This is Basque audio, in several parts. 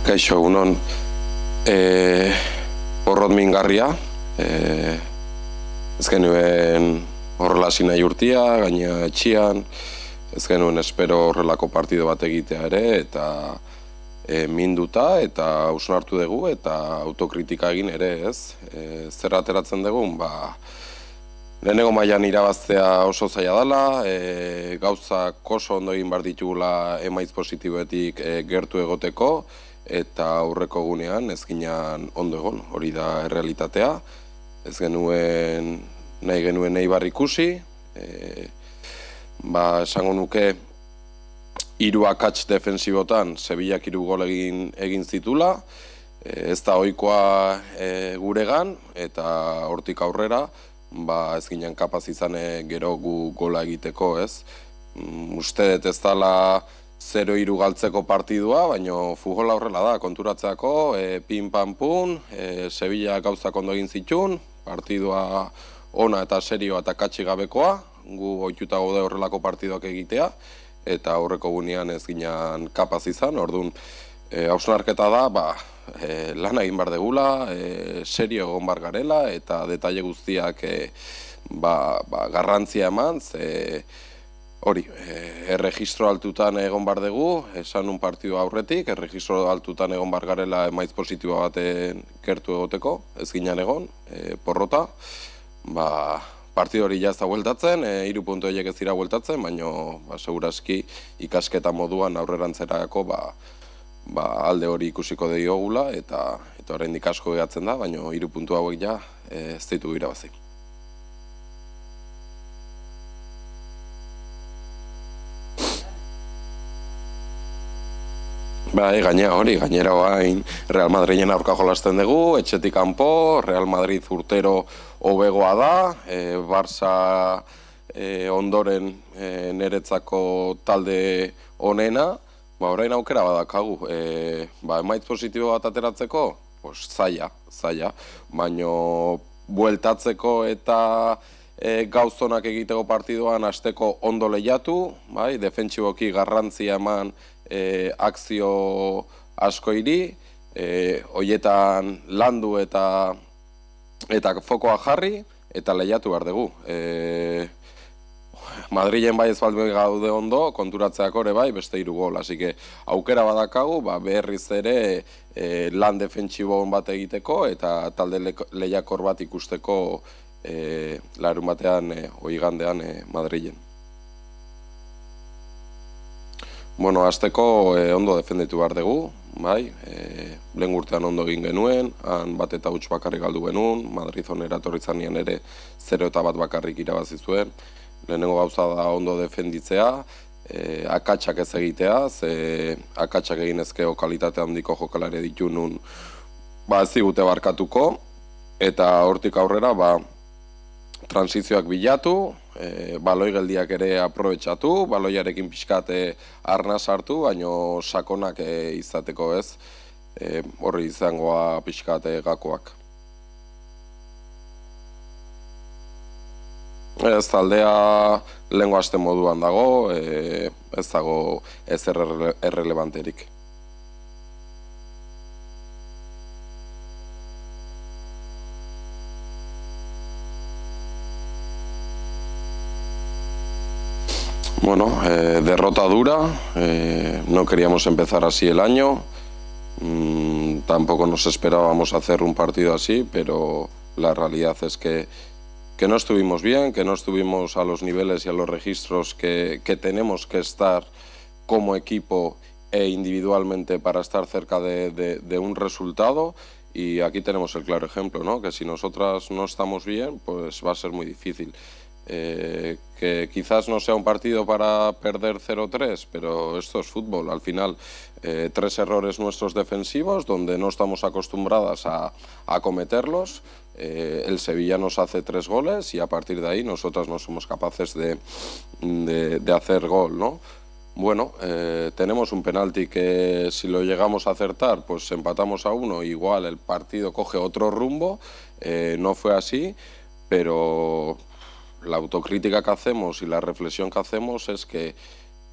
Kaixo, egunon, porrot mingarria, ez genuen horrela hasi nahi urtia, gaina etxian, ez genuen espero horrelako partido bat egitea ere, eta minduta eta hausnartu dugu eta autokritika egin ere, ez? Zer ateratzen dugun, lehenengo mailan irabaztea oso zaila dela, gauzak oso ondo egin behar ditugula emaitz positiboetik gertu egoteko, eta aurreko egunean ez ginen ondo egon, hori da errealitatea. Ez genuen nahi bar ikusi, esango nuke 3 akats defensibotan Sevillak 3 gol egin zitula, ez da ohikoa guregan, eta hortik aurrera ez ginen kapaz izan gero gu gola egiteko, ez? Uste dut ez dela 0-3 galtzeko partidua, baina futbola horrela da, konturatzeako, pin-pan-pun, Sevilla gauzak ondo egin zitun, partidua ona eta serioa eta katxi gabekoa, gu ohituta gaude horrelako partiduak egitea, eta aurreko gunean ez ginen kapaz izan, orduan hausnarketa da, lan egin behar degula, serio egon behar garela, eta detaile guztiak garrantzia eman, hori, erregistro altutan egon behar dugu, esan un partidu aurretik, erregistro altutan egon behar garela emaitz positiboa baten gertu egoteko, ez ginen egon, porrota, partidu hori jazta bueltatzen, 3 puntu horiek ez dira bueltatzen, baina seguraski ikasketa moduan aurrerantzerako alde hori ikusiko diogula, eta oraindik asko gehatzen da, baina 3 puntu hauek ja ez ditu irabazi. Gainera oain Real Madriden aurka jolasten dugu, etxetik kanpo, Real Madrid urtero hobegoa da, Barça ondoren niretzako talde onena, orain aukera badakagu, emaitz positibo bat ateratzeko, zaila, baina bueltatzeko eta gauzonak egiteko partiduan hasteko ondo lehiatu, defentsiboki garrantzia eman akzio asko iri, horietan landu eta fokoa jarri, eta lehiatu behar dugu. Madrilen ez baldin gaude ondo, konturatzeak ere beste 3 gol, así que aukera badakagu, berriz ere lan defentsibo bat egiteko, eta talde lehiakor bat ikusteko larun batean, igandean Madrilen. Hasteko ondo defenditu behar dugu, lehen urtean ondo egin genuen, han bat eta huts bakarrik galdu genuen, Madrid onera etorritzanean ere 0-1 bakarrik irabazi zuen. Lehenengo gauza da ondo defenditzea, akatsak ez egitea, akatsak egin ezkeo kalitate handiko jokalari ditu nun ez digute barkatuko, eta hortik aurrera transizioak bilatu, baloi geldiak ere aprobetxatu, baloiarekin pixkate arna sartu, baino sakonak izateko ez, horri izangoa pixkate gakoak. Ez taldea lehengo haste moduan dago, ez dago ez errelevanterik. Derrota dura, no queríamos empezar así el año, tampoco nos esperábamos hacer un partido así, pero la realidad es que no estuvimos bien, que no estuvimos a los niveles y a los registros que tenemos que estar como equipo e individualmente para estar cerca de un resultado, y aquí tenemos el claro ejemplo, ¿no? Que si nosotras no estamos bien, pues va a ser muy difícil. Que quizás no sea un partido para perder 0-3, pero esto es fútbol. Al final, 3 errores nuestros defensivos, donde no estamos acostumbradas a cometerlos. El Sevilla nos hace 3 goles y a partir de ahí nosotras no somos capaces de hacer gol, ¿no? Tenemos un penalti que si lo llegamos a acertar, pues empatamos a 1, igual el partido coge otro rumbo. No fue así, pero la autocrítica que hacemos y la reflexión que hacemos es que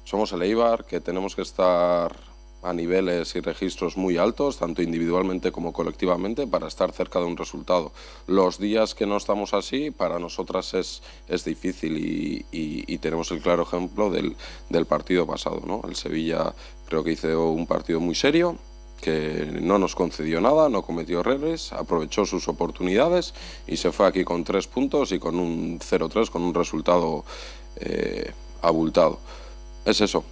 somos el Eibar, que tenemos que estar a niveles y registros muy altos, tanto individualmente como colectivamente, para estar cerca de un resultado. Los días que no estamos así, para nosotras es difícil y tenemos el claro ejemplo del partido pasado, ¿no? El Sevilla creo que hizo un partido muy serio, que no nos concedió nada, no cometió errores, aprovechó sus oportunidades y se fue aquí con 3 puntos y con un 0-3, con un resultado abultado. Es eso.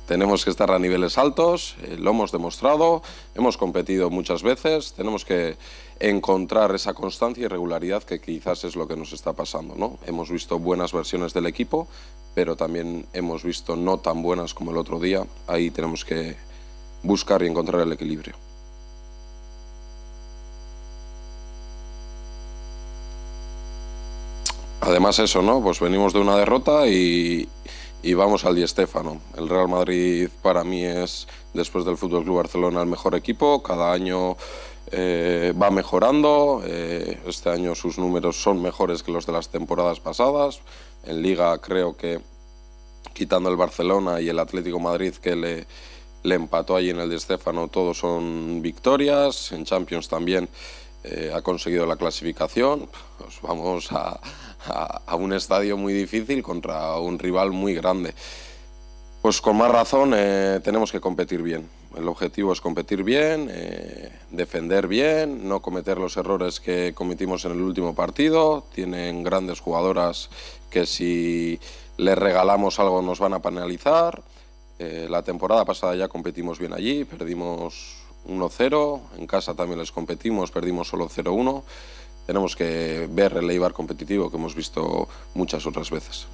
Tenemos que estar a niveles altos, lo hemos demostrado, hemos competido muchas veces, tenemos que encontrar esa constancia y regularidad que quizás es lo que nos está pasando, ¿no? Hemos visto buenas versiones del equipo, pero también hemos visto no tan buenas como el otro día. Ahí tenemos que buscar y encontrar el equilibrio. Además eso, ¿no? Pues venimos de una derrota y vamos al Di Stéfano. El Real Madrid para mí es, después del Fútbol Club Barcelona, el mejor equipo. Cada año va mejorando. Este año sus números son mejores que los de las temporadas pasadas. En Liga creo que, quitando el Barcelona y el Atlético Madrid que le empató allí en el Di Stéfano, todos son victorias. En Champions también ha conseguido la clasificación. Pues vamos a un estadio muy difícil contra un rival muy grande. Pues con más razón tenemos que competir bien. El objetivo es competir bien, defender bien, no cometer los errores que cometimos en el último partido. Tienen grandes jugadoras que si les regalamos algo nos van a penalizar. La temporada pasada ya competimos bien allí, perdimos 1-0, en casa también les competimos, perdimos solo 0-1. Tenemos que ver el Eibar competitivo que hemos visto muchas otras veces.